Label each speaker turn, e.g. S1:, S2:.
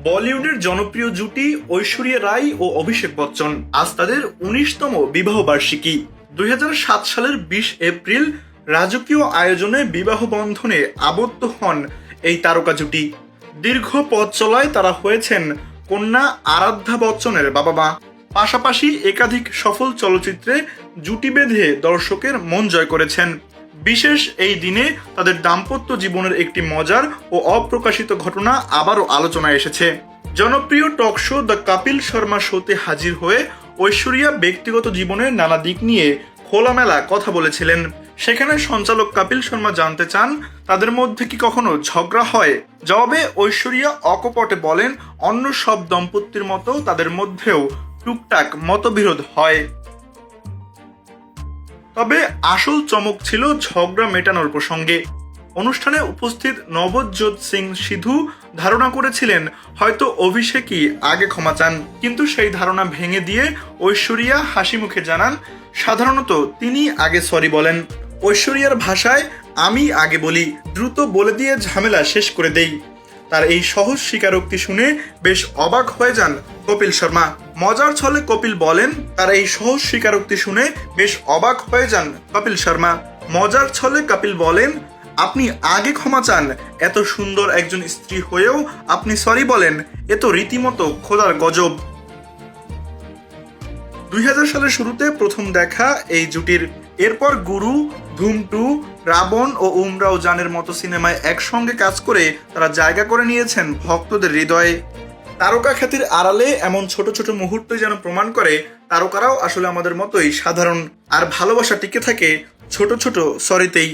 S1: বলিউডের জনপ্রিয় জুটি ঐশ্বরিয়া রাই ও অভিষেক বচ্চন আজ তাদের ১৯তম বিবাহ বার্ষিকী। ২০০৭ সালের ২০ এপ্রিল রাজকীয় আয়োজনে বিবাহ বন্ধনে আবদ্ধ হন এই তারকা জুটি। দীর্ঘ পথ চলায় তারা হয়েছেন কন্যা আরাধ্যা বচ্চনের বাবা মা। পাশাপাশি একাধিক সফল চলচ্চিত্রে জুটি বেঁধে দর্শকের মন জয় করেছেন। বিশেষ এই দিনে তাদের দাম্পত্য জীবনের একটি মজার ও অপ্রকাশিত ঘটনা আবারও আলোচনায় এসেছে। জনপ্রিয় talk show the Kapil Sharma শোতে হাজির হয়ে ঐশ্বরিয়া ব্যক্তিগত জীবনের নানা দিক নিয়ে খোলামেলা কথা বলেছিলেন। সেখানে সঞ্চালক কপিল শর্মা জানতে চান তাদের মধ্যে কি কখনো ঝগড়া হয়। জবাবে ঐশ্বরিয়া অকপটে বলেন, অন্য সব দম্পতির মতো তাদের মধ্যেও টুকটাক মতবিরোধ হয়, তবে আসল চমক ছিল ঝগড়া মেটানোর প্রসঙ্গে। অনুষ্ঠানে উপস্থিত নবজ্যোৎ সিং সিধু ধারণা করেছিলেন হয়তো অভিষেকই আগে ক্ষমা চান, কিন্তু সেই ধারণা ভেঙে দিয়ে ঐশ্বরিয়া হাসি মুখে জানান সাধারণত তিনি আগে সরি বলেন। ঐশ্বরিয়ার ভাষায়, আমি আগে বলি, দ্রুত বলে দিয়ে ঝামেলা শেষ করে দেই। তার এই সহজ স্বীকারোক্তি শুনে বেশ অবাক হয়ে যান কপিল শর্মা। মজার ছলে কপিল বলেন, তার এই সহজ স্বীকারোক্তি শুনে বেশ অবাক হয়ে যান কপিল শর্মা। মজার ছলে কপিল বলেন, আপনি আগে ক্ষমা চান, এত সুন্দর একজন স্ত্রী হয়েও আপনি সরি বলেন, এ তো রীতিমতো খোদার গজব। ২০০০ সালের শুরুতে প্রথম দেখা এই জুটির। এরপর গুরু, ধুম 2, রাবণ ও উমরাও জানের মতো সিনেমায় একসঙ্গে কাজ করে তারা জায়গা করে নিয়েছেন ভক্তদের হৃদয়ে। তারকা খ্যাতির আড়ালে এমন ছোট ছোট মুহূর্ত যেন প্রমাণ করে তারকারাও আসলে আমাদের মতোই সাধারণ, আর ভালোবাসা টিকে থাকে ছোট ছোট সরিতেই।